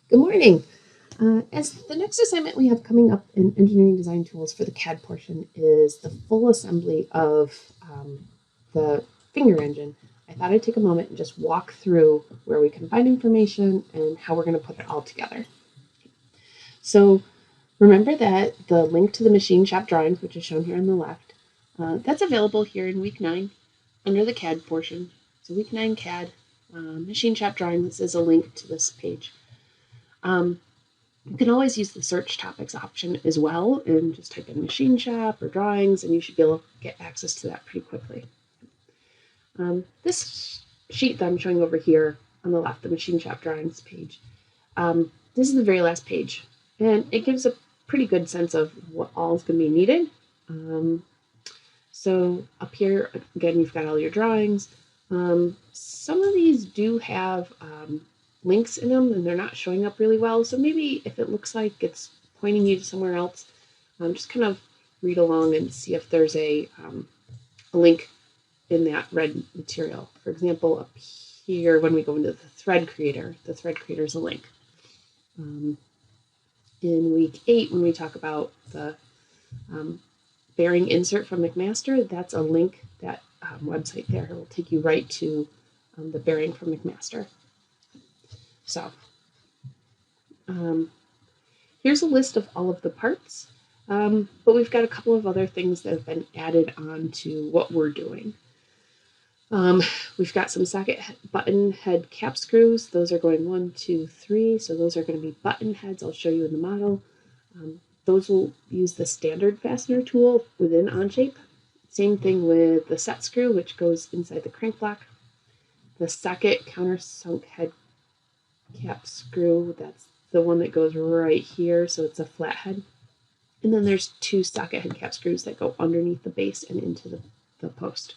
Good morning. As the next assignment we have coming up in engineering design tools for the CAD portion is the full assembly of the finger engine, I thought I'd take a moment and just walk through where we can find information and how we're going to put it all together. So remember that the link to the machine shop drawings, which is shown here on the left, that's available here in week 9 under the CAD portion. So week 9 CAD, machine shop drawings is a link to this page. You can always use the search topics option as well and just type in machine shop or drawings and you should be able to get access to that pretty quickly. This sheet that I'm showing over here on the left, the machine shop drawings page, this is the very last page and it gives a pretty good sense of what all is going to be needed. So up here, again, you've got all your drawings. Some of these do have links in them and they're not showing up really well. So maybe if it looks like it's pointing you to somewhere else, just kind of read along and see if there's a link in that red material. For example, up here, when we go into the thread creator is a link. In week 8, when we talk about the bearing insert from McMaster, that's a link. That website there will take you right to the bearing from McMaster. So here's a list of all of the parts, but we've got a couple of other things that have been added on to what we're doing. We've got some socket button head cap screws. Those are going 1, 2, 3. So those are going to be button heads. I'll show you in the model. Those will use the standard fastener tool within Onshape. Same thing with the set screw, which goes inside the crank block. The socket countersunk head cap screw, that's the one that goes right here, so it's a flat head. And then there's 2 socket head cap screws that go underneath the base and into the post.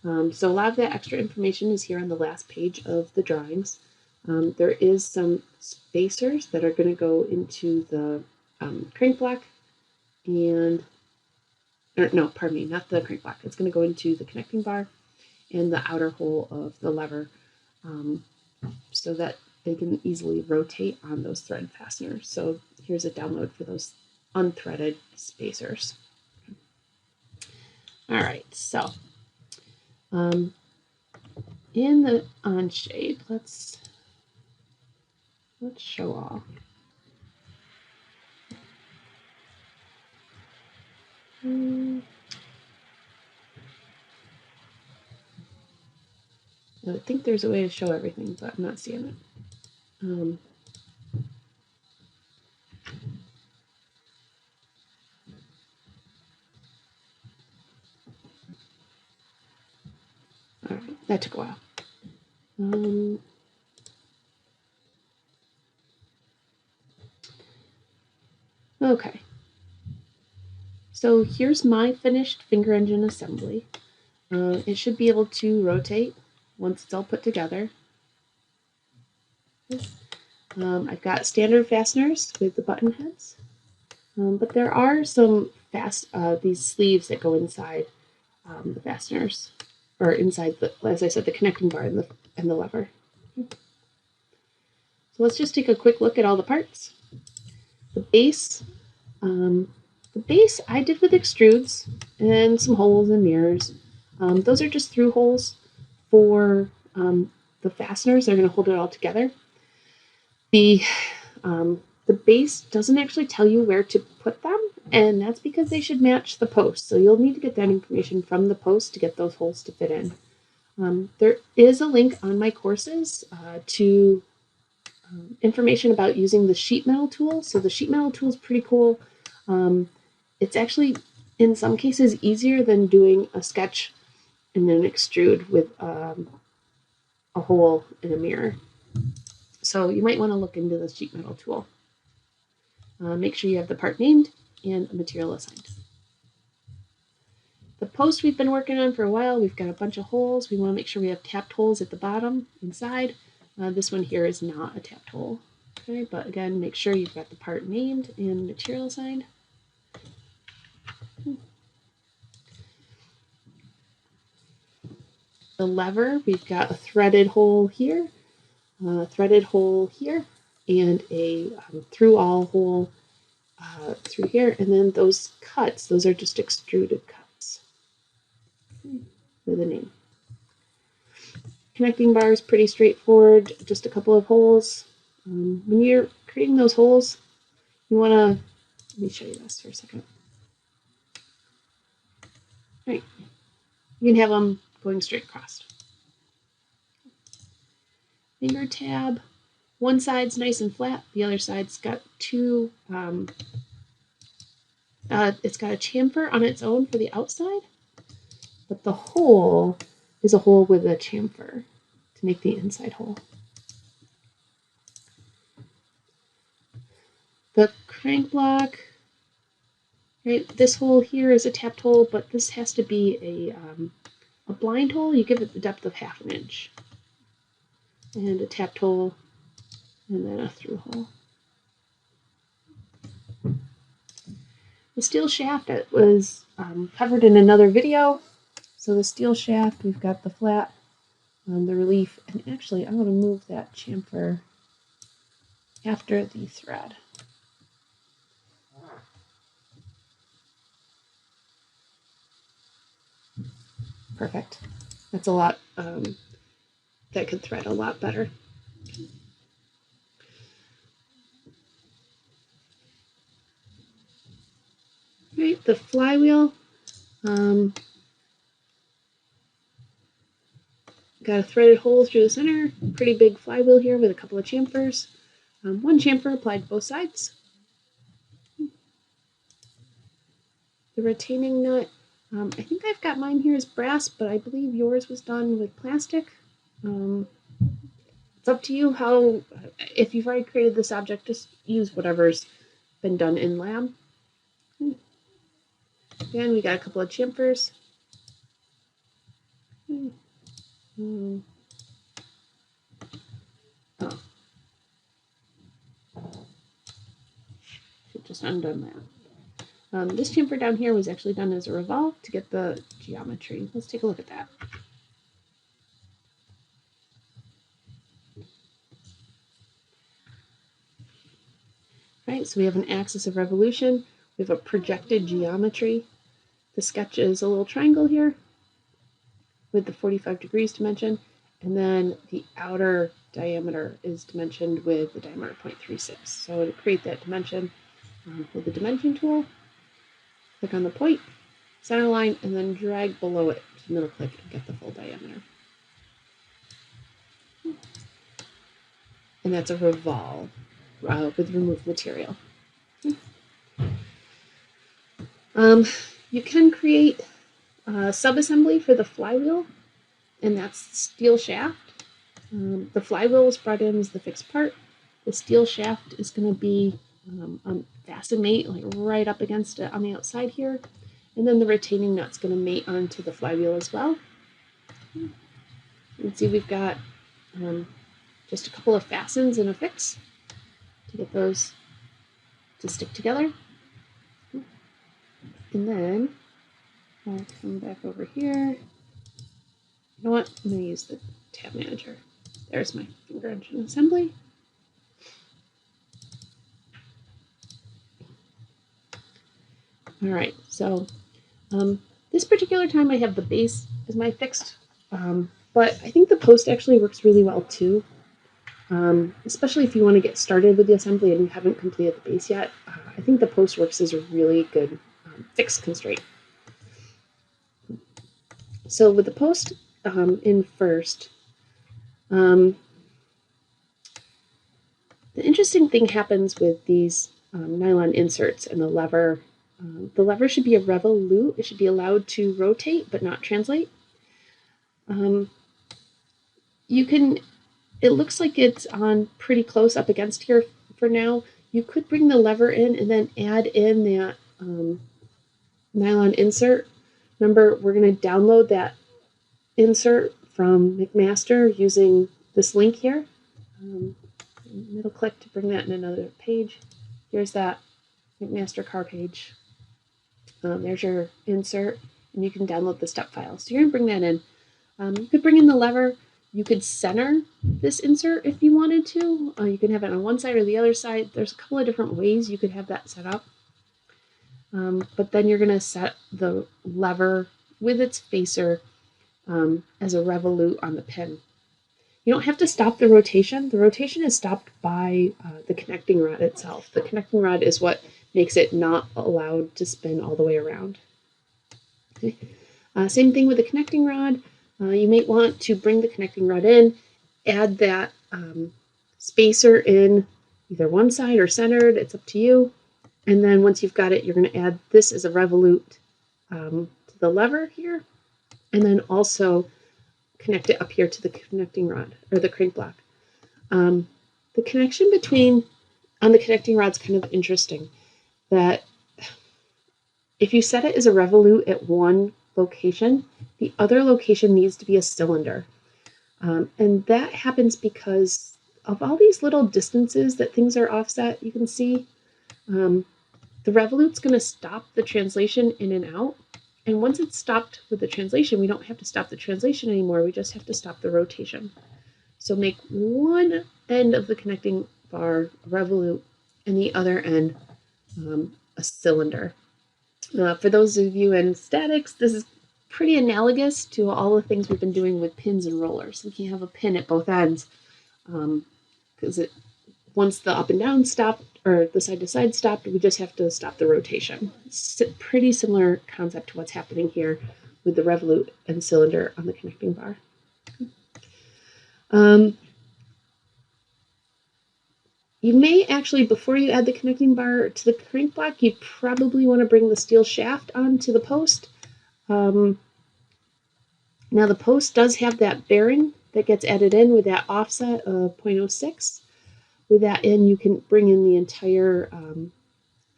So a lot of that extra information is here on the last page of the drawings. There is some spacers that are going to go into the crank block no, pardon me, not the crank block. It's going to go into the connecting bar and the outer hole of the lever so that they can easily rotate on those thread fasteners. So here's a download for those unthreaded spacers. All right, so in the Onshape, let's show all. I think there's a way to show everything, but I'm not seeing it. All right, that took a while. Okay. So here's my finished finger engine assembly. It should be able to rotate once it's all put together. I've got standard fasteners with the button heads, but there are some these sleeves that go inside the fasteners, or inside the, as I said, the connecting bar and the lever. So let's just take a quick look at all the parts. The base I did with extrudes and some holes and mirrors. Those are just through holes for the fasteners. They're going to hold it all together. The base doesn't actually tell you where to put them, and that's because they should match the post. So you'll need to get that information from the post to get those holes to fit in. There is a link on my courses to information about using the sheet metal tool. So the sheet metal tool is pretty cool. It's actually, in some cases, easier than doing a sketch and then extrude with a hole in a mirror. So you might want to look into the sheet metal tool. Make sure you have the part named and a material assigned. The post we've been working on for a while, we've got a bunch of holes. We want to make sure we have tapped holes at the bottom inside. This one here is not a tapped hole. Okay, but again, make sure you've got the part named and material assigned. The lever, we've got a threaded hole here. threaded hole here and a through all hole through here. And then those cuts, those are just extruded cuts with a name. Connecting bar is pretty straightforward, just a couple of holes. When you're creating those holes, you want to, let me show you this for a second. All right, you can have them going straight across. Finger tab, one side's nice and flat, the other side's got two, it's got a chamfer on its own for the outside, but the hole is a hole with a chamfer to make the inside hole. The crank block, right, this hole here is a tapped hole, but this has to be a blind hole. You give it the depth of 1/2 inch. And a tapped hole, and then a through hole. The steel shaft was covered in another video. So the steel shaft, we've got the flat, the relief, and actually I'm going to move that chamfer after the thread. Perfect. That's a lot, that could thread a lot better. Right, the flywheel. Got a threaded hole through the center, pretty big flywheel here with a couple of chamfers. One chamfer applied to both sides. The retaining nut, I think I've got mine here as brass, but I believe yours was done with plastic. It's up to you how, if you've already created this object, just use whatever's been done in lab. Again, we got a couple of chamfers. Oh. Should just undone that. This chamfer down here was actually done as a revolve to get the geometry. Let's take a look at that. Right, so we have an axis of revolution. We have a projected geometry. The sketch is a little triangle here with the 45 degrees dimension, and then the outer diameter is dimensioned with the diameter 0.36. So to create that dimension with the dimension tool, click on the point, center line, and then drag below it to middle click and get the full diameter. And that's a revolve with removed material. You can create a subassembly for the flywheel, and that's steel shaft. The flywheel was brought in as the fixed part. The steel shaft is going to be fasten mate like right up against it on the outside here, and then the retaining nut's going to mate onto the flywheel as well. You can see we've got just a couple of fastens and a fix to get those to stick together. And then I'll come back over here. You know what? I'm going to use the tab manager. There's my finger engine assembly. All right, so this particular time I have the base as my fixed, but I think the post actually works really well too, especially if you want to get started with the assembly and you haven't completed the base yet. I think the post works as a really good fixed constraint. So with the post in first, the interesting thing happens with these nylon inserts and the lever. The lever should be a revolute. It should be allowed to rotate but not translate. You can, it looks like it's on pretty close up against here for now. You could bring the lever in and then add in that nylon insert. Remember, we're going to download that insert from McMaster using this link here. Middle click to bring that in another page. Here's that McMaster car page. There's your insert, and you can download the step file. So you're going to bring that in. You could bring in the lever. You could center this insert if you wanted to. You can have it on one side or the other side. There's a couple of different ways you could have that set up. But then you're going to set the lever with its facer as a revolute on the pin. You don't have to stop the rotation. The rotation is stopped by the connecting rod itself. The connecting rod is what makes it not allowed to spin all the way around. Okay. Same thing with the connecting rod. You might want to bring the connecting rod in, add that spacer in either one side or centered. It's up to you. And then once you've got it, you're going to add this as a revolute to the lever here, and then also connect it up here to the connecting rod or the crank block. The connection on the connecting rod is kind of interesting. That if you set it as a revolute at one location, the other location needs to be a cylinder. And that happens because of all these little distances that things are offset. You can see the revolute's going to stop the translation in and out. And once it's stopped with the translation, we don't have to stop the translation anymore. We just have to stop the rotation. So make one end of the connecting bar a revolute and the other end a cylinder. For those of you in statics, this is pretty analogous to all the things we've been doing with pins and rollers. We can have a pin at both ends because once the up and down stopped or the side to side stopped, we just have to stop the rotation. It's a pretty similar concept to what's happening here with the revolute and cylinder on the connecting bar. You may actually, before you add the connecting bar to the crank block, you probably want to bring the steel shaft onto the post. Now the post does have that bearing that gets added in with that offset of 0.06. With that in, you can bring in the entire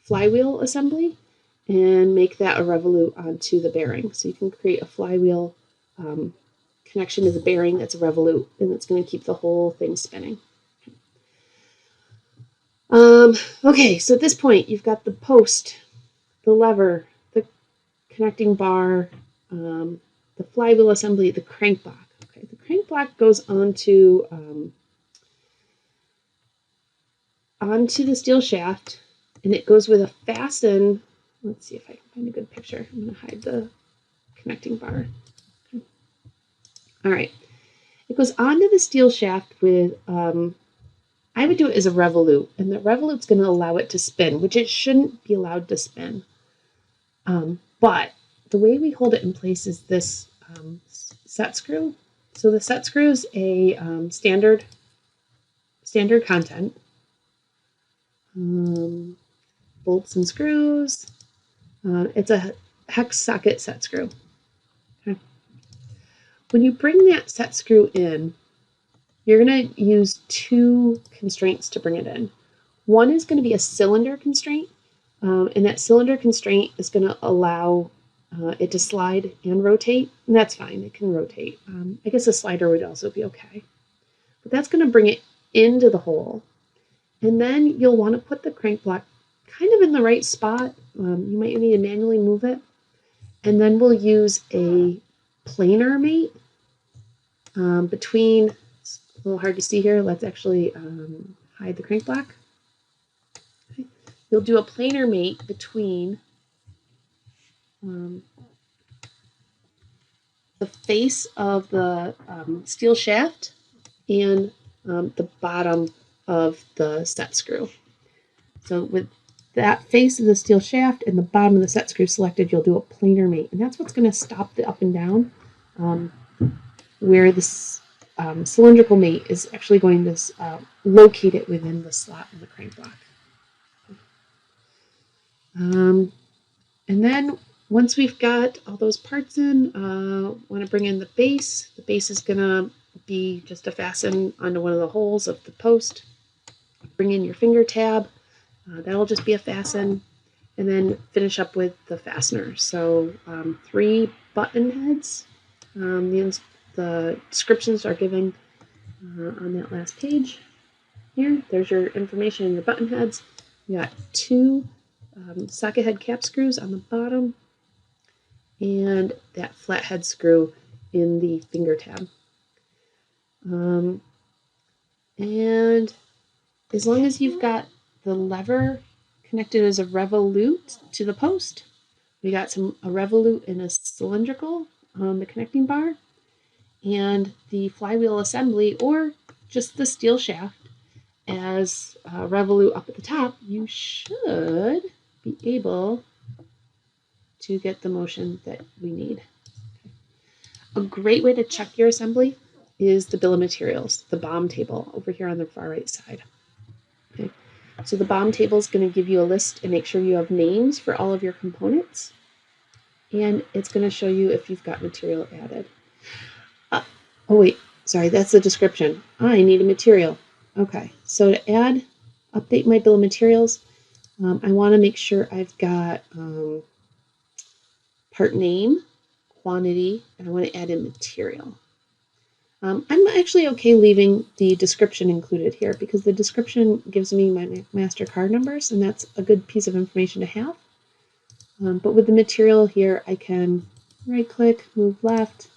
flywheel assembly and make that a revolute onto the bearing. So you can create a flywheel connection to the bearing that's a revolute, and it's going to keep the whole thing spinning. Okay, so at this point, you've got the post, the lever, the connecting bar, the flywheel assembly, the crank block. Okay, the crank block goes onto the steel shaft, and it goes with a fasten. Let's see if I can find a good picture. I'm going to hide the connecting bar. Okay. All right. It goes onto the steel shaft with, I would do it as a revolute, and the revolute's going to allow it to spin, which it shouldn't be allowed to spin. But the way we hold it in place is this set screw. So the set screw is a standard content. Bolts and screws. It's a hex socket set screw. Okay. When you bring that set screw in, you're going to use two constraints to bring it in. One is going to be a cylinder constraint, and that cylinder constraint is going to allow it to slide and rotate, and that's fine. It can rotate. I guess a slider would also be okay. But that's going to bring it into the hole. And then you'll want to put the crank block kind of in the right spot. You might need to manually move it. And then we'll use a planer mate between, it's a little hard to see here. Let's actually hide the crank block. Okay. You'll do a planer mate between the face of the steel shaft and the bottom of the set screw. So with that face of the steel shaft and the bottom of the set screw selected, you'll do a planer mate. And that's what's going to stop the up and down, where this cylindrical mate is actually going to locate it within the slot in the crank block. And then once we've got all those parts in, want to bring in the base. The base is going to be just a fasten onto one of the holes of the post. Bring in your finger tab. That'll just be a fasten. And then finish up with the fastener. So 3 button heads. The descriptions are given on that last page. Here, there's your information in your button heads. You got 2 socket head cap screws on the bottom, and that flathead screw in the finger tab. And as long as you've got the lever connected as a revolute to the post, we got a revolute and a cylindrical on the connecting bar, and the flywheel assembly, or just the steel shaft as a revolute up at the top, you should be able to get the motion that we need. A great way to check your assembly is the bill of materials, the BOM table over here on the far right side. Okay. So the BOM table is going to give you a list and make sure you have names for all of your components. And it's going to show you if you've got material added. Oh wait, sorry, that's the description. I need a material. Okay, so to update my bill of materials, I want to make sure I've got part name, quantity, and I want to add in material. I'm actually okay leaving the description included here because the description gives me my master card numbers, and that's a good piece of information to have. But with the material here, I can right click, move left,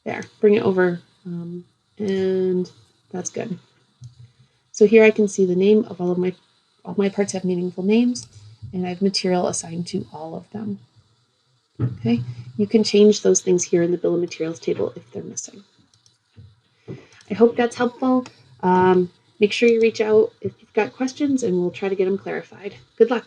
there, bring it over, and that's good. So here I can see the name of all my parts have meaningful names, and I have material assigned to all of them. Okay, you can change those things here in the bill of materials table if they're missing. I hope that's helpful. Make sure you reach out if you've got questions, and we'll try to get them clarified. Good luck.